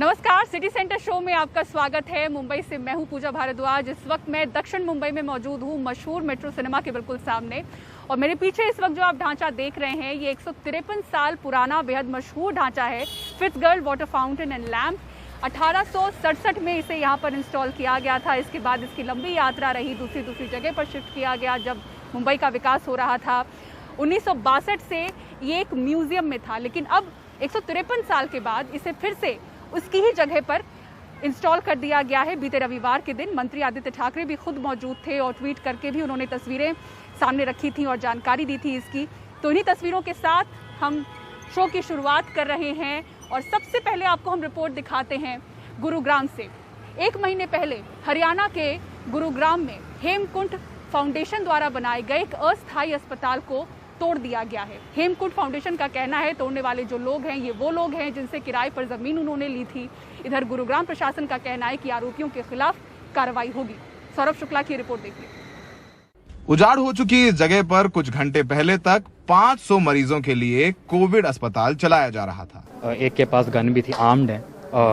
नमस्कार, city centre show में आपका स्वागत है। मुंबई से मैं हूं पूजा भारद्वाज। इस वक्त मैं दक्षिण मुंबई में मौजूद हूं, मशहूर मेट्रो सिनेमा के बिल्कुल सामने। और मेरे पीछे इस वक्त जो आप ढांचा देख रहे हैं, ये 153 साल पुराना बेहद मशहूर ढांचा है, फिट्जगर्ल्ड वाटर फाउंटेन एंड लैम्प। 1867 में इसे यहाँ पर इंस्टॉल किया गया था। इसके बाद इसकी लंबी यात्रा रही, दूसरी जगह पर शिफ्ट किया गया जब मुंबई का विकास हो रहा था। 1962 से ये एक म्यूजियम में था, लेकिन अब 153 साल के बाद इसे फिर से उसकी ही जगह पर इंस्टॉल कर दिया गया है। बीते रविवार के दिन मंत्री आदित्य ठाकरे भी खुद मौजूद थे और ट्वीट करके भी उन्होंने तस्वीरें सामने रखी थी और जानकारी दी थी इसकी। तो इन्हीं तस्वीरों के साथ हम शो की शुरुआत कर रहे हैं और सबसे पहले आपको हम रिपोर्ट दिखाते हैं गुरुग्राम से। 1 महीने पहले हरियाणा के गुरुग्राम में हेमकुंड फाउंडेशन द्वारा बनाए गए एक अस्थायी अस्पताल को तोड़ दिया गया है। हेमकुंड फाउंडेशन का कहना है तोड़ने वाले जो लोग हैं, ये वो लोग हैं जिनसे किराए पर जमीन उन्होंने ली थी। इधर गुरुग्राम प्रशासन का कहना है कि आरोपियों के खिलाफ कार्रवाई होगी। सौरभ शुक्ला की रिपोर्ट देखिए। उजाड़ हो चुकी इस जगह पर कुछ घंटे पहले तक 500 मरीजों के लिए कोविड अस्पताल चलाया जा रहा था। एक के पास गन भी थी, आर्म्ड है।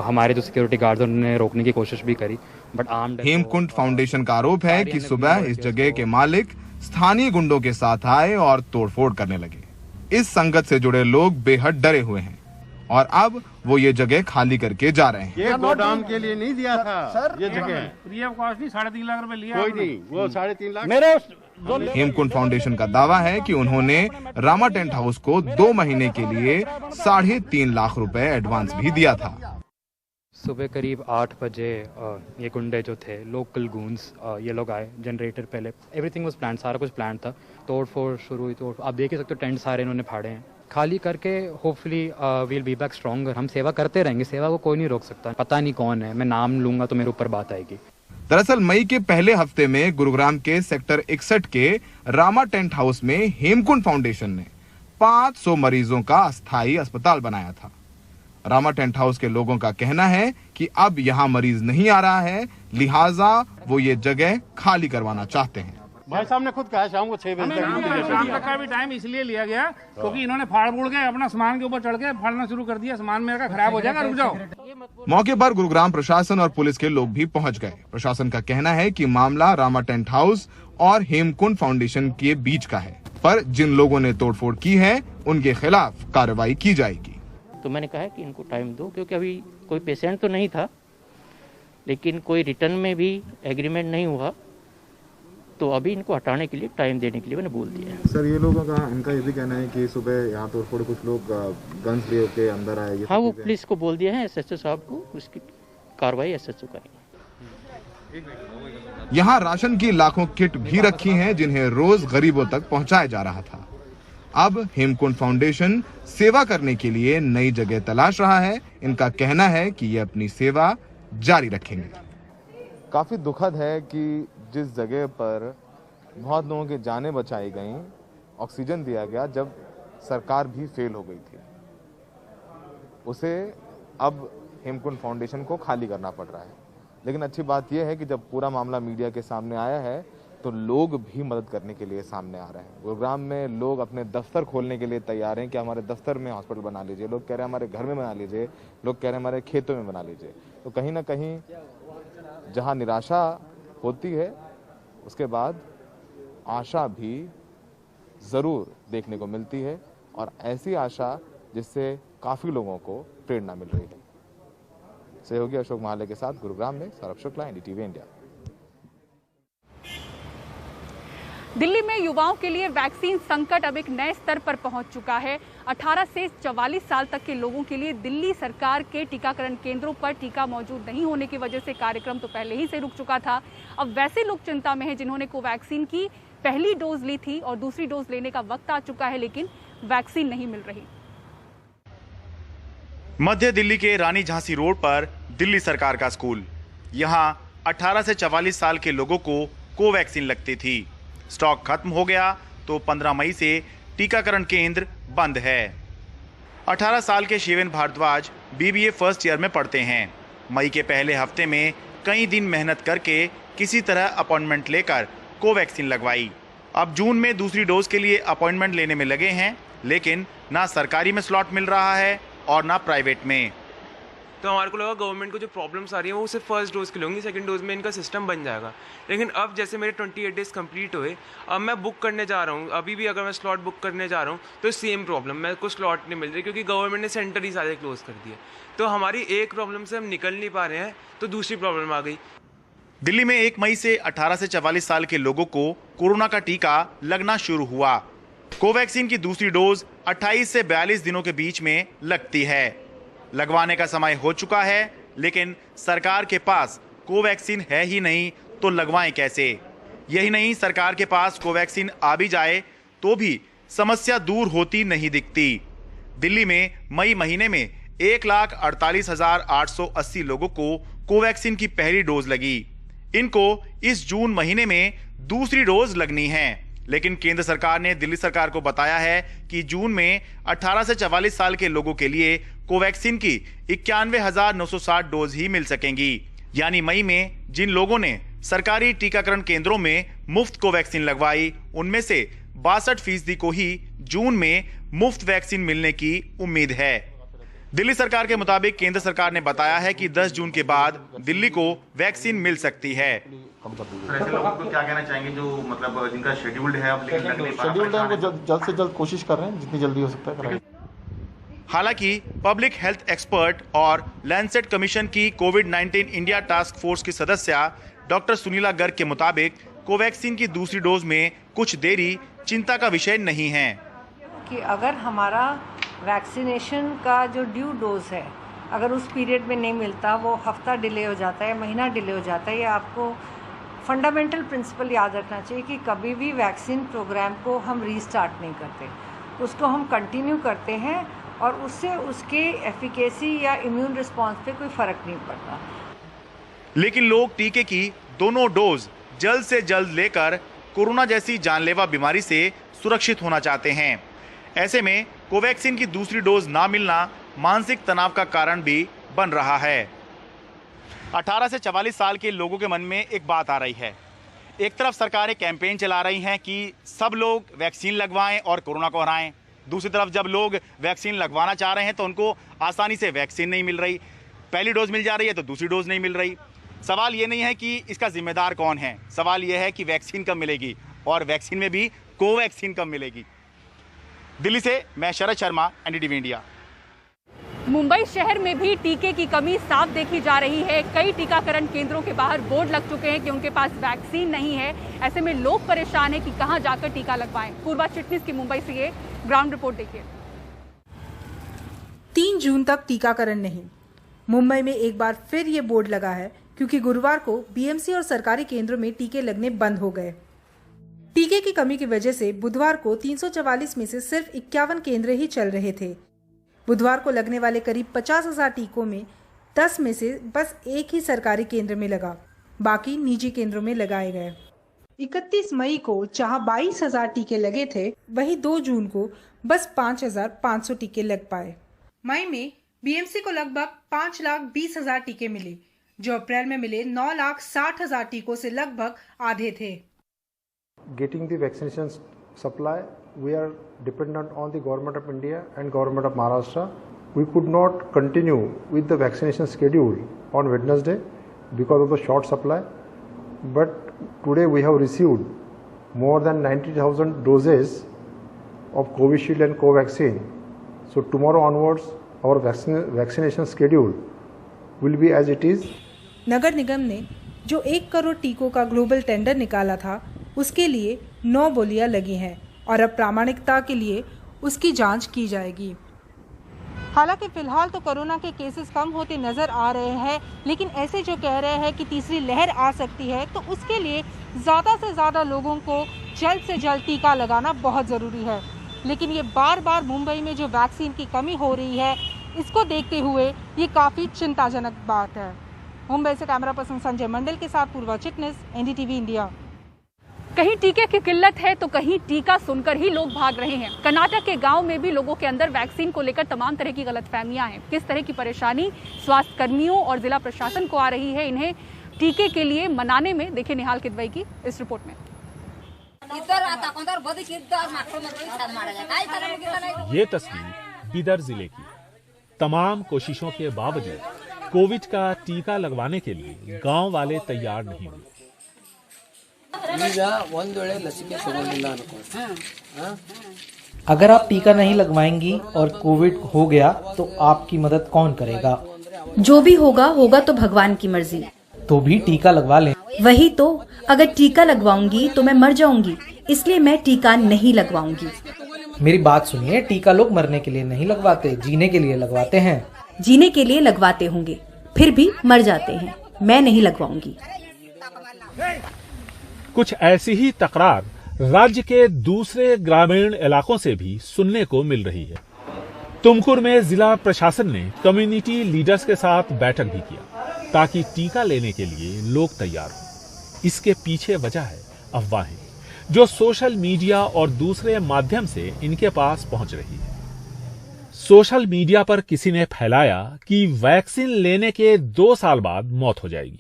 हमारे जो सिक्योरिटी गार्ड्स उन्होंने रोकने की कोशिश भी करी, बट आर्म्ड। हेमकुंड फाउंडेशन का आरोप है कि सुबह इस जगह के मालिक स्थानीय गुंडों के साथ आए और तोड़फोड़ करने लगे। इस संगत से जुड़े लोग बेहद डरे हुए हैं और अब वो ये जगह खाली करके जा रहे हैं। ये गोदाम के लिए नहीं दिया था सर, ये जगह फ्री ऑफ कॉस्ट नहीं, 3.5 लाख रुपए लिया। कोई नहीं, वो 3.5 लाख मेरे हेमकुंड फाउंडेशन का दावा है कि उन्होंने रामा टेंट हाउस को 2 महीने के लिए 3.5 लाख रुपए एडवांस भी दिया था। सुबह करीब 8 बजे ये गुंडे जो थे, लोकल गूंस, ये लोग आए। जनरेटर पहले, एवरीथिंग वाज प्लान, सारा कुछ प्लान था। तोड़ फोड़ शुरू हुई। तो आप देख ही सकते हो, टेंट सारे इन्होंने फाड़े हैं। खाली करके hopefully we'll be back stronger. हम सेवा करते रहेंगे, सेवा को कोई नहीं रोक सकता। पता नहीं कौन है, मैं नाम लूंगा तो मेरे ऊपर बात आएगी। दरअसल मई के पहले हफ्ते में गुरुग्राम के सेक्टर 61 के रामा टेंट हाउस में हेमकुंड फाउंडेशन ने 500 मरीजों का अस्थायी अस्पताल बनाया था। रामा टेंट हाउस के लोगों का कहना है कि अब यहाँ मरीज नहीं आ रहा है, लिहाजा वो ये जगह खाली करवाना चाहते हैं। भाई साहब ने खुद कहा शाम को 6 बजे शाम तक का भी टाइम इसलिए लिया गया क्योंकि इन्होंने फाड़ फूड़ के अपना सामान के ऊपर चढ़ के फाड़ना शुरू कर दिया। सामान मेरा खराब हो जाएगा, रुक जाओ। मौके पर गुरुग्राम प्रशासन और पुलिस के लोग भी पहुंच गए। प्रशासन का कहना है कि मामला रामा टेंट हाउस और हेमकुंड फाउंडेशन के बीच का है, पर जिन लोगों ने तोड़फोड़ की है उनके खिलाफ कार्रवाई की जाएगी। तो मैंने कहा कि इनको टाइम दो, क्योंकि अभी कोई पेशेंट तो नहीं था, लेकिन कोई रिटर्न में भी एग्रीमेंट नहीं हुआ, तो अभी इनको हटाने के लिए टाइम देने के लिए मैंने बोल दिया है। सर, ये लोगों का इनका ये भी कहना है कि सुबह यहाँ तो थोड़े कुछ लोग गन्स लिए के अंदर आए। हाँ, वो पुलिस को बोल दिया है, एसएचओ साहब को, उसकी कार्रवाई एसएचओ करेंगे। यहाँ राशन की लाखों किट भी रखी हैं जिन्हें रोज गरीबों तक पहुँचाया जा रहा था। अब हेमकुंड फाउंडेशन सेवा करने के लिए नई जगह तलाश रहा है। इनका कहना है कि ये अपनी सेवा जारी रखेंगे। काफी दुखद है कि जिस जगह पर बहुत लोगों की जानें बचाई गई, ऑक्सीजन दिया गया, जब सरकार भी फेल हो गई थी, उसे अब हेमकुंड फाउंडेशन को खाली करना पड़ रहा है। लेकिन अच्छी बात यह है कि जब पूरा मामला मीडिया के सामने आया है तो लोग भी मदद करने के लिए सामने आ रहे हैं। गुरुग्राम में लोग अपने दफ्तर खोलने के लिए तैयार हैं कि हमारे दफ्तर में हॉस्पिटल बना लीजिए। लोग कह रहे हैं हमारे घर में बना लीजिए, लोग कह रहे हैं हमारे खेतों में बना लीजिए। तो कहीं ना कहीं जहां निराशा होती है, उसके बाद आशा भी ज़रूर देखने को मिलती है, और ऐसी आशा जिससे काफ़ी लोगों को प्रेरणा मिल रही है। सहयोगी अशोक महाले के साथ गुरुग्राम में सौरभ शुक्ला, एनडीटीवी इंडिया। दिल्ली में युवाओं के लिए वैक्सीन संकट अब एक नए स्तर पर पहुंच चुका है। 18 से 44 साल तक के लोगों के लिए दिल्ली सरकार के टीकाकरण केंद्रों पर टीका मौजूद नहीं होने की वजह से कार्यक्रम तो पहले ही से रुक चुका था। अब वैसे लोग चिंता में हैं जिन्होंने कोवैक्सीन की पहली डोज ली थी और दूसरी डोज लेने का वक्त आ चुका है, लेकिन वैक्सीन नहीं मिल रही। मध्य दिल्ली के रानी झांसी रोड पर दिल्ली सरकार का स्कूल। यहाँ 18 से 44 साल के लोगों को कोवैक्सीन लगती थी। स्टॉक खत्म हो गया तो 15 मई से टीकाकरण केंद्र बंद है। 18 साल के शिवेन भारद्वाज बीबीए फर्स्ट ईयर में पढ़ते हैं। मई के पहले हफ्ते में कई दिन मेहनत करके किसी तरह अपॉइंटमेंट लेकर कोवैक्सीन लगवाई। अब जून में दूसरी डोज के लिए अपॉइंटमेंट लेने में लगे हैं, लेकिन ना सरकारी में स्लॉट मिल रहा है और ना प्राइवेट में। तो हमारे को लगा गवर्नमेंट को जो प्रॉब्लम्स आ रही हैं वो सिर्फ फर्स्ट डोज के लिए होंगी, सेकंड डोज में इनका सिस्टम बन जाएगा। लेकिन अब जैसे मेरे 28 डेज कंप्लीट हुए, अब मैं बुक करने जा रहा हूँ, अभी भी अगर मैं स्लॉट बुक करने जा रहा हूँ तो सेम प्रॉब्लम, मेरे को स्लॉट नहीं मिल रही क्योंकि गवर्नमेंट ने सेंटर ही सारे क्लोज कर दिए। तो हमारी एक प्रॉब्लम से हम निकल नहीं पा रहे हैं तो दूसरी प्रॉब्लम आ गई। दिल्ली में 1 मई से 18 से 44 साल के लोगों को कोरोना का टीका लगना शुरू हुआ। कोवैक्सीन की दूसरी डोज 28 से 42 दिनों के बीच में लगती है। लगवाने का समय हो चुका है, लेकिन सरकार के पास कोवैक्सीन है ही नहीं तो लगवाएं कैसे। यही नहीं, सरकार के पास कोवैक्सीन आ भी जाए तो भी समस्या दूर होती नहीं दिखती। दिल्ली में मई महीने में 1,48,880 लोगों को कोवैक्सीन की पहली डोज लगी। इनको इस जून महीने में दूसरी डोज लगनी है, लेकिन केंद्र सरकार ने दिल्ली सरकार को बताया है कि जून में 18 से 44 साल के लोगों के लिए कोवैक्सीन की 91,960 डोज ही मिल सकेंगी। यानी मई में जिन लोगों ने सरकारी टीकाकरण केंद्रों में मुफ्त कोवैक्सीन लगवाई, उनमें से 62% को ही जून में मुफ्त वैक्सीन मिलने की उम्मीद है। दिल्ली सरकार के मुताबिक केंद्र सरकार ने बताया है कि 10 जून के बाद दिल्ली को वैक्सीन मिल सकती है। ऐसे लोगों को क्या कहना चाहेंगे जो मतलब जिनका शेड्यूल्ड है अब लेकिन लग नहीं पा रहा? शेड्यूल्ड है, वो जल्द से जल्द कोशिश कर रहे हैं, जितनी जल्दी हो सकता है कराएं। हालांकि पब्लिक हेल्थ एक्सपर्ट और लैंसेट कमीशन की कोविड-19 इंडिया टास्क फोर्स की सदस्य डॉक्टर सुनीला गर्ग के मुताबिक कोवैक्सीन की दूसरी डोज में कुछ देरी चिंता का विषय नहीं है। कि अगर हमारा वैक्सीनेशन का जो ड्यू डोज है, अगर उस पीरियड में नहीं मिलता, वो हफ्ता डिले हो जाता है, महीना डिले हो जाता है, ये आपको फंडामेंटल प्रिंसिपल याद रखना चाहिए कि कभी भी वैक्सीन प्रोग्राम को हम रीस्टार्ट नहीं करते, उसको हम कंटिन्यू करते हैं और उससे उसके एफिकेसी या इम्यून रिस्पॉन्स पे कोई फ़र्क नहीं पड़ता। लेकिन लोग टीके की दोनों डोज जल्द से जल्द लेकर कोरोना जैसी जानलेवा बीमारी से सुरक्षित होना चाहते हैं। ऐसे में कोवैक्सीन की दूसरी डोज ना मिलना मानसिक तनाव का कारण भी बन रहा है। 18 से 44 साल के लोगों के मन में एक बात आ रही है। एक तरफ सरकारें कैंपेन चला रही हैं कि सब लोग वैक्सीन लगवाएं और कोरोना को हराएं। दूसरी तरफ जब लोग वैक्सीन लगवाना चाह रहे हैं तो उनको आसानी से वैक्सीन नहीं मिल रही। पहली डोज मिल जा रही है तो दूसरी डोज नहीं मिल रही। सवाल ये नहीं है कि इसका जिम्मेदार कौन है, सवाल ये है कि वैक्सीन कब मिलेगी और वैक्सीन में भी कोवैक्सीन कब मिलेगी। दिल्ली से मैं शरद शर्मा, एनडीटीवी इंडिया। मुंबई शहर में भी टीके की कमी साफ देखी जा रही है। कई टीकाकरण केंद्रों के बाहर बोर्ड लग चुके हैं कि उनके पास वैक्सीन नहीं है। ऐसे में लोग परेशान हैं कि कहां जाकर टीका लगवाएं। पूर्वा चिटनिस की मुंबई से ये ग्राउंड रिपोर्ट देखिए। 3 जून तक टीकाकरण नहीं। मुंबई में एक बार फिर ये बोर्ड लगा है क्योंकि गुरुवार को बीएमसी और सरकारी केंद्रों में टीके लगने बंद हो गए। टीके की कमी की वजह से बुधवार को 344 में से सिर्फ 51 केंद्र ही चल रहे थे। बुधवार को लगने वाले करीब 50,000 टीकों में 10 में से बस एक ही सरकारी केंद्र में लगा, बाकी निजी केंद्रों में लगाए गए। 31 मई को जहां 22,000 टीके लगे थे, वहीं 2 जून को बस 5,500 टीके लग पाए। मई में बीएमसी को लगभग 5,20,000 टीके मिले, जो अप्रैल में मिले 9,60,000 टीकों से लगभग आधे थे। Getting the vaccination supply, we are dependent on the government of India and government of Maharashtra. We could not continue with the vaccination schedule on Wednesday because of the short supply. But today we have received more than 90,000 doses of Covishield and Covaxin. So tomorrow onwards, our vaccination schedule will be as it is. नगर निगम ने जो 1 करोड़ टीकों का global tender निकाला था, उसके लिए 9 बोलियां लगी हैं और अब प्रामाणिकता के लिए उसकी जांच की जाएगी। हालांकि फिलहाल तो कोरोना के केसेस कम होते नजर आ रहे हैं, लेकिन ऐसे जो कह रहे हैं कि तीसरी लहर आ सकती है, तो उसके लिए ज़्यादा से ज़्यादा लोगों को जल्द से जल्द टीका लगाना बहुत ज़रूरी है। लेकिन ये बार बार मुंबई में जो वैक्सीन की कमी हो रही है, इसको देखते हुए ये काफ़ी चिंताजनक बात है। मुंबई से कैमरा पर्सन संजय मंडल के साथ पूर्वा चिटनिस, एनडीटीवी इंडिया। कहीं टीके की किल्लत है तो कहीं टीका सुनकर ही लोग भाग रहे हैं। कर्नाटक के गांव में भी लोगों के अंदर वैक्सीन को लेकर तमाम तरह की गलतफहमियां हैं। किस तरह की परेशानी स्वास्थ्य कर्मियों और जिला प्रशासन को आ रही है इन्हें टीके के लिए मनाने में, देखिए निहाल किदवई की इस रिपोर्ट में। ये तस्वीर बीदर जिले की। तमाम कोशिशों के बावजूद कोविड का टीका लगवाने के लिए गांव वाले तैयार नहीं हुए। अगर आप टीका नहीं लगवाएंगी और कोविड हो गया तो आपकी मदद कौन करेगा? जो भी होगा होगा तो भगवान की मर्जी। तो भी टीका लगवा लें। वही तो, अगर टीका लगवाऊंगी तो मैं मर जाऊंगी, इसलिए मैं टीका नहीं लगवाऊंगी। मेरी बात सुनिए, टीका लोग मरने के लिए नहीं लगवाते, जीने के लिए लगवाते हैं। जीने के लिए लगवाते होंगे, फिर भी मर जाते हैं। मैं नहीं लगवाऊंगी। कुछ ऐसी ही तकरार राज्य के दूसरे ग्रामीण इलाकों से भी सुनने को मिल रही है। तुमकुर में जिला प्रशासन ने कम्युनिटी लीडर्स के साथ बैठक भी किया ताकि टीका लेने के लिए लोग तैयार हों। इसके पीछे वजह है अफवाहें जो सोशल मीडिया और दूसरे माध्यम से इनके पास पहुंच रही है। सोशल मीडिया पर किसी ने फैलाया कि वैक्सीन लेने के 2 साल बाद मौत हो जाएगी।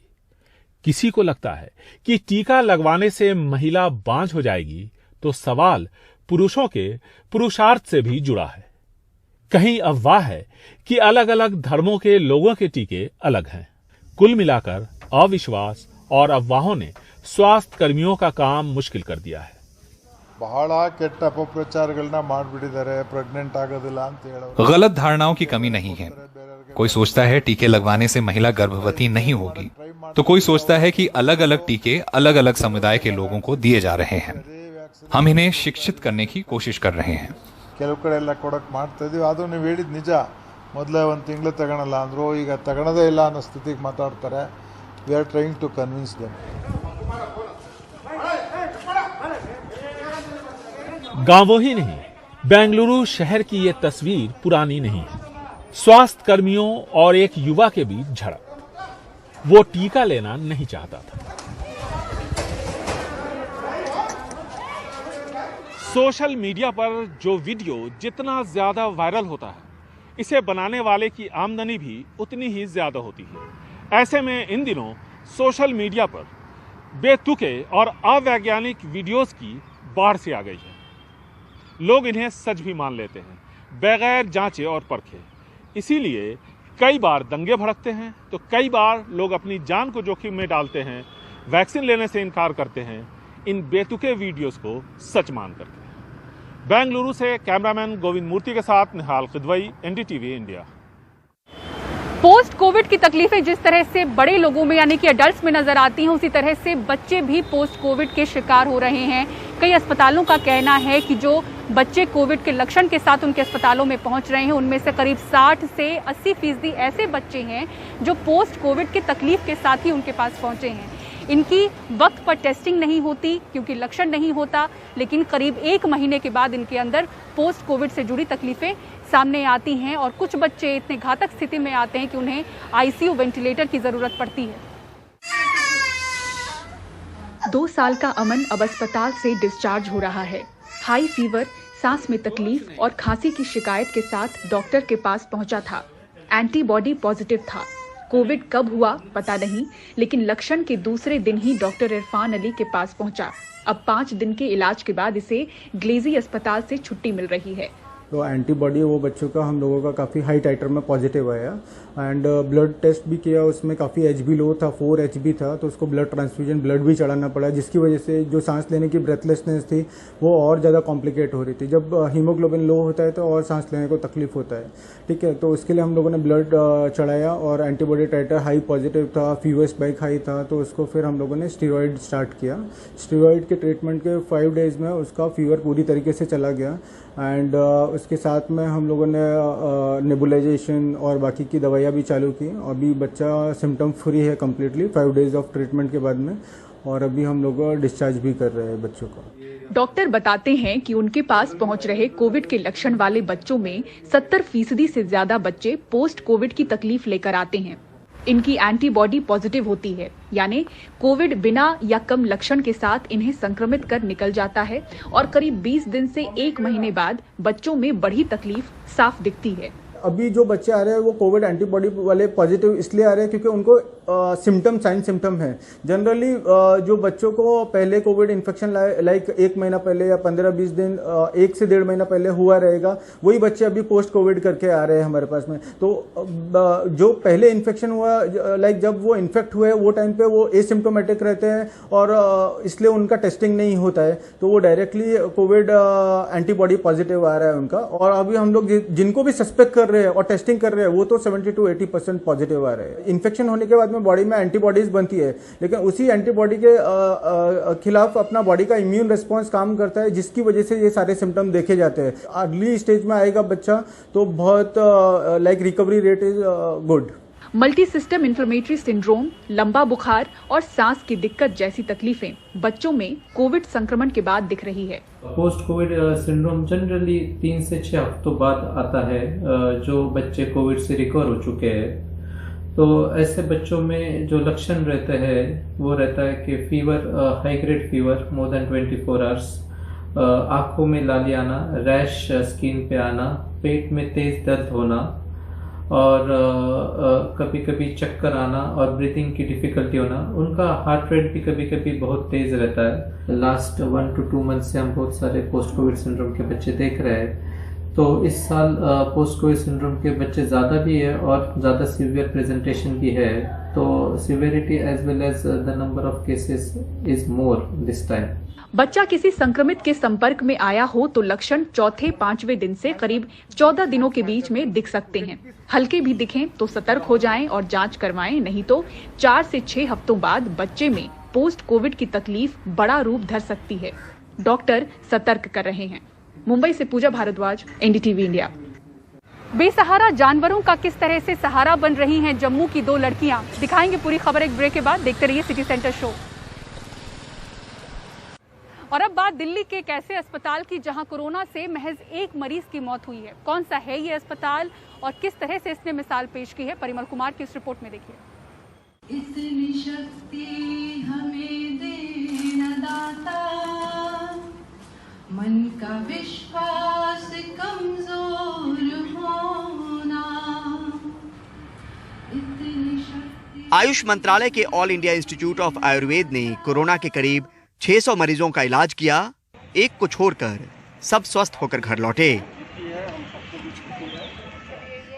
किसी को लगता है कि टीका लगवाने से महिला बांझ हो जाएगी, तो सवाल पुरुषों के पुरुषार्थ से भी जुड़ा है। कहीं अफवाह है कि अलग अलग धर्मों के लोगों के टीके अलग हैं। कुल मिलाकर अविश्वास और अफवाहों ने स्वास्थ्य कर्मियों का काम मुश्किल कर दिया है। ಬಹಳ ಕೆಟ್ಟ ಅಪಪ್ರಚಾರಗಳನ್ನ ಮಾಡಿಬಿಟ್ಟಿದ್ದಾರೆ ಪ್ರೆಗ್ನೆಂಟ್ ಆಗೋದಿಲ್ಲ ಅಂತ ಹೇಳೋರು। गलत धारणाओं की कमी नहीं है। कोई सोचता है टीके लगवाने से महिला गर्भवती नहीं होगी, तो कोई सोचता है कि अलग अलग टीके अलग अलग समुदाय के लोगों को दिए जा रहे हैं। हम इन्हें शिक्षित करने की कोशिश कर रहे हैं। ಕೆಲವು ಕಡೆ ಎಲ್ಲ ಕೊಡಕ್ ಮಾಡ್ತಾ ಇದೀವಿ, ಅದು ನೀವು ಹೇಳಿದ ನಿಜ। ಮೊದಲೇ ಒಂದು ತಿಂಗಳು ತಗೊಳಲ್ಲ ಅಂದ್ರು, ಈಗ ತಗೊಳೋದೇ ಇಲ್ಲ ಅನ್ನೋ ಸ್ಥಿತಿಗೆ ಮಾತಾಡ್ತಾರೆ। We are trying to convince them. गांवों ही नहीं, बेंगलुरु शहर की ये तस्वीर पुरानी नहीं है। स्वास्थ्य कर्मियों और एक युवा के बीच झड़प। वो टीका लेना नहीं चाहता था। सोशल मीडिया पर जो वीडियो जितना ज्यादा वायरल होता है, इसे बनाने वाले की आमदनी भी उतनी ही ज्यादा होती है। ऐसे में इन दिनों सोशल मीडिया पर बेतुके और अवैज्ञानिक वीडियोस की बाढ़ से आ गई है। लोग इन्हें सच भी मान लेते हैं बगैर जांचे और परखे। इसीलिए कई बार दंगे भड़कते हैं, तो कई बार लोग अपनी जान को जोखिम में डालते हैं, वैक्सीन लेने से इनकार करते हैं, इन बेतुके वीडियोस को सच मान करके। बेंगलुरु से कैमरामैन गोविंद मूर्ति के साथ Nihal Kidwai, NDTV India. Post Covid की तकलीफें जिस तरह से बड़े लोगों में यानी कि अडल्ट्स में नजर आती हैं, उसी तरह से बच्चे भी पोस्ट कोविड के शिकार हो रहे हैं। कई अस्पतालों का कहना है कि जो बच्चे कोविड के लक्षण के साथ उनके अस्पतालों में पहुंच रहे हैं, उनमें से करीब 60 से 80% ऐसे बच्चे हैं जो पोस्ट कोविड की तकलीफ के साथ ही उनके पास पहुंचे हैं। इनकी वक्त पर टेस्टिंग नहीं होती क्योंकि लक्षण नहीं होता, लेकिन करीब 1 महीने के बाद इनके अंदर पोस्ट कोविड से जुड़ी तकलीफें सामने आती हैं और कुछ बच्चे इतने घातक स्थिति में आते हैं कि उन्हें आईसीयू वेंटिलेटर की जरूरत पड़ती है। 2 साल का अमन अब अस्पताल से डिस्चार्ज हो रहा है। हाई फीवर, सांस में तकलीफ और खांसी की शिकायत के साथ डॉक्टर के पास पहुंचा था। एंटीबॉडी पॉजिटिव था। कोविड कब हुआ पता नहीं, लेकिन लक्षण के दूसरे दिन ही डॉक्टर इरफान अली के पास पहुंचा। अब 5 दिन के इलाज के बाद इसे ग्लेजी अस्पताल से छुट्टी मिल रही है। तो एंटीबॉडी वो बच्चों का हम लोगों का काफ़ी हाई टाइटर में पॉजिटिव आया एंड ब्लड टेस्ट भी किया, उसमें काफ़ी एचबी लो था, 4 एचबी था, तो उसको ब्लड ट्रांसफ्यूजन ब्लड भी चढ़ाना पड़ा, जिसकी वजह से जो सांस लेने की ब्रेथलेसनेस थी वो और ज़्यादा कॉम्प्लिकेट हो रही थी। जब हीमोग्लोबिन लो होता है तो और सांस लेने को तकलीफ होता है, ठीक है। तो उसके लिए हम लोगों ने ब्लड चढ़ाया और एंटीबॉडी टाइटर हाई पॉजिटिव था, फीवर स्पाइक हाई था, तो उसको फिर हम लोगों ने स्टीरॉयड स्टार्ट किया। स्टीरॉयड के ट्रीटमेंट के 5 डेज में उसका फीवर पूरी तरीके से चला गया एंड उसके साथ में हम लोगों ने नेबुलाइजेशन और बाकी की दवाइयाँ भी चालू की। अभी बच्चा सिम्टम फ्री है कम्प्लीटली 5 डेज ऑफ ट्रीटमेंट के बाद में, और अभी हम लोग डिस्चार्ज भी कर रहे हैं बच्चों को। डॉक्टर बताते हैं कि उनके पास पहुंच रहे कोविड के लक्षण वाले बच्चों में 70% से ज्यादा बच्चे पोस्ट कोविड की तकलीफ लेकर आते हैं। इनकी एंटीबॉडी पॉजिटिव होती है, यानी कोविड बिना या कम लक्षण के साथ इन्हें संक्रमित कर निकल जाता है और करीब 20 दिन से 1 महीने बाद बच्चों में बढ़ी तकलीफ साफ दिखती है। अभी जो बच्चे आ रहे हैं वो कोविड एंटीबॉडी वाले पॉजिटिव इसलिए आ रहे हैं क्योंकि उनको सिम्टम साइन सिम्टम है। जनरली जो बच्चों को पहले कोविड इन्फेक्शन लाइक 1 महीना पहले या 15-20 दिन 1 से 1.5 महीना पहले हुआ रहेगा, वही बच्चे अभी पोस्ट कोविड करके आ रहे हैं हमारे पास में। तो जो पहले इन्फेक्शन हुआ लाइक जब वो इन्फेक्ट हुए वो टाइम पे वो एसिम्टोमेटिक रहते हैं और इसलिए उनका टेस्टिंग नहीं होता है, तो वो डायरेक्टली कोविड एंटीबॉडी पॉजिटिव आ रहा है उनका। और अभी हम लोग जिनको भी सस्पेक्ट कर रहे हैं और टेस्टिंग कर रहे हैं वो तो 70 to 80% पॉजिटिव आ रहे हैं। इन्फेक्शन होने के बाद में बॉडी में एंटीबॉडीज बनती है, लेकिन उसी एंटीबॉडी के खिलाफ अपना बॉडी का इम्यून रिस्पॉन्स काम करता है, जिसकी वजह से ये सारे सिम्टम देखे जाते हैं। अर्ली स्टेज में आएगा बच्चा तो बहुत like recovery rate is good. Multi system inflammatory syndrome, लंबा बुखार और सांस की दिक्कत जैसी तकलीफें बच्चों में कोविड संक्रमण के बाद दिख रही है। पोस्ट कोविड सिंड्रोम जनरली 3 से 6 हफ्तों बाद आता है, जो बच्चे कोविड से रिकवर हो चुके हैं। तो ऐसे बच्चों में जो लक्षण रहते हैं वो रहता है कि fever, high grade fever more than 24 hours, आंखों में लाली आना, रैश स्किन पे आना, पेट में तेज दर्द होना और कभी कभी चक्कर आना और ब्रीथिंग की डिफिकल्टी होना। उनका हार्ट रेट भी कभी कभी बहुत तेज रहता है। लास्ट 1 to 2 मंथ से हम बहुत सारे पोस्ट कोविड सिंड्रोम के बच्चे देख रहे हैं। तो इस साल पोस्ट कोविड सिंड्रोम के बच्चे ज़्यादा भी है और ज़्यादा सीवियर प्रेजेंटेशन भी है, तो severity as well as the number of cases is more this time. बच्चा किसी संक्रमित के संपर्क में आया हो तो लक्षण 4-5वें दिन से करीब 14 दिनों के बीच में दिख सकते हैं। हल्के भी दिखें तो सतर्क हो जाएं और जांच करवाएं, नहीं तो 4 से 6 हफ्तों बाद बच्चे में पोस्ट कोविड की तकलीफ बड़ा रूप धर सकती है। डॉक्टर सतर्क कर रहे हैं। मुंबई से पूजा भारद्वाज, एनडीटीवी इंडिया। बेसहारा जानवरों का किस तरह से सहारा बन रही हैं जम्मू की 2 लड़कियां, दिखाएंगे पूरी खबर एक ब्रेक के बाद। देखते रहिए सिटी सेंटर शो। और अब बात दिल्ली के एक ऐसे अस्पताल की जहां कोरोना से महज 1 मरीज की मौत हुई है। कौन सा है ये अस्पताल और किस तरह से इसने मिसाल पेश की है, परिमल कुमार की इस रिपोर्ट में देखिए। इतनी शक्ति हमें देना दाता, मन का विश्वास कमजोर होना, इतनी शक्ति। आयुष मंत्रालय के all India institute of Ayurveda ने कोरोना के करीब 600 मरीजों का इलाज किया। एक को छोड़कर सब स्वस्थ होकर घर लौटे।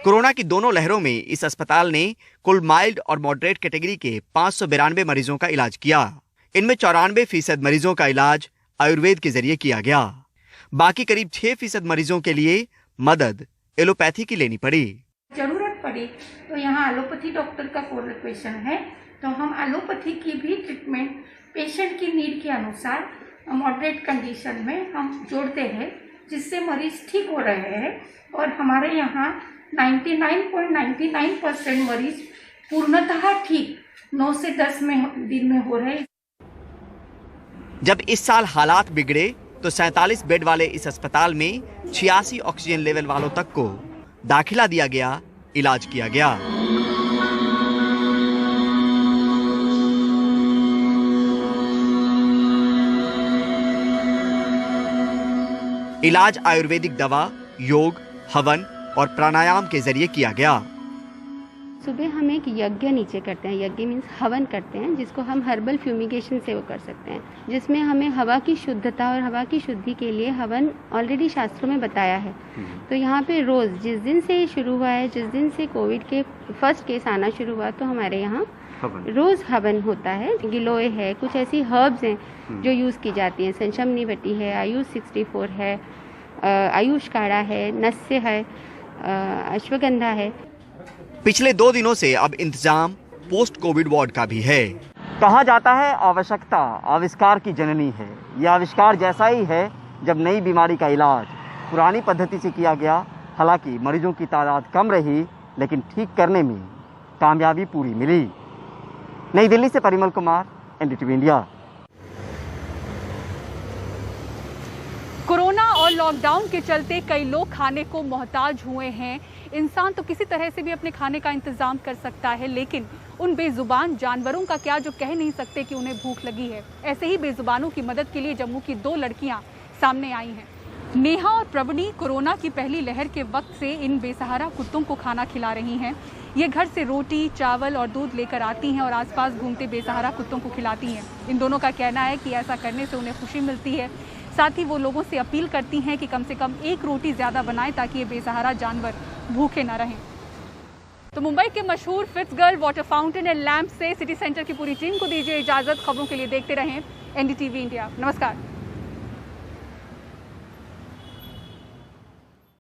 कोरोना की दोनों लहरों में इस अस्पताल ने कुल माइल्ड और मॉडरेट कैटेगरी के 592 मरीजों का इलाज किया। इनमें 94% मरीजों का इलाज आयुर्वेद के जरिए किया गया। बाकी करीब 6% मरीजों के लिए मदद एलोपैथी की लेनी पड़ी। जरूरत पड़ी तो यहाँ एलोपैथी डॉक्टर का कोलैबोरेशन है, तो हम एलोपैथी की भी ट्रीटमेंट पेशेंट की नीड के अनुसार मॉडरेट कंडीशन में हम जोड़ते हैं, जिससे मरीज ठीक हो रहे हैं। और हमारे यहाँ 99.99% मरीज पूर्णतः ठीक 9 से 10 दिन में हो रहे हैं। जब इस साल हालात बिगड़े तो 47 बेड वाले इस अस्पताल में 86 ऑक्सीजन लेवल वालों तक को दाखिला दिया गया, इलाज किया गया। इलाज आयुर्वेदिक दवा, योग, हवन और प्राणायाम के जरिए किया गया। सुबह हम एक यज्ञ नीचे करते हैं, यज्ञ मीन्स हवन करते हैं, जिसको हम हर्बल फ्यूमिगेशन से वो कर सकते हैं, जिसमें हमें हवा की शुद्धता और हवा की शुद्धि के लिए हवन ऑलरेडी शास्त्रों में बताया है। तो यहाँ पे रोज़ जिस दिन से शुरू हुआ है, जिस दिन से कोविड के फर्स्ट केस आना शुरू हुआ, तो हमारे यहाँ रोज़ हवन होता है। गिलोय है, कुछ ऐसी हर्ब्स हैं जो यूज़ की जाती हैं। संशमनी बटी है, आयुष 64 है, आयुष काढ़ा है, नस्य है, अश्वगंधा है। पिछले 2 दिनों से अब इंतजाम पोस्ट कोविड वार्ड का भी है। कहा जाता है आवश्यकता आविष्कार की जननी है। यह आविष्कार जैसा ही है जब नई बीमारी का इलाज पुरानी पद्धति से किया गया। हालांकि मरीजों की तादाद कम रही, लेकिन ठीक करने में कामयाबी पूरी मिली। नई दिल्ली से Parimal Kumar, NDTV India. Corona और लॉकडाउन के चलते कई लोग खाने को मोहताज हुए हैं। इंसान तो किसी तरह से भी अपने खाने का इंतजाम कर सकता है, लेकिन उन बेजुबान जानवरों का क्या जो कह नहीं सकते कि उन्हें भूख लगी है। ऐसे ही बेजुबानों की मदद के लिए जम्मू की 2 लड़कियां सामने आई हैं। नेहा और प्रवणी कोरोना की पहली लहर के वक्त से इन बेसहारा कुत्तों को खाना खिला रही हैं। ये घर से रोटी, चावल और दूध लेकर आती हैं और आसपास घूमते बेसहारा कुत्तों को खिलाती हैं। इन दोनों का कहना है कि ऐसा करने से उन्हें खुशी मिलती है। साथ ही वो लोगों से अपील करती हैं कि कम से कम एक रोटी ज़्यादा बनाएं ताकि ये बेसहारा जानवर भूखे ना रहें। तो मुंबई के मशहूर फिट्जगर्ल वाटर फाउंटेन एंड लैंप से सिटी सेंटर की पूरी टीम को दीजिए इजाज़त। खबरों के लिए देखते रहें NDTV इंडिया। नमस्कार।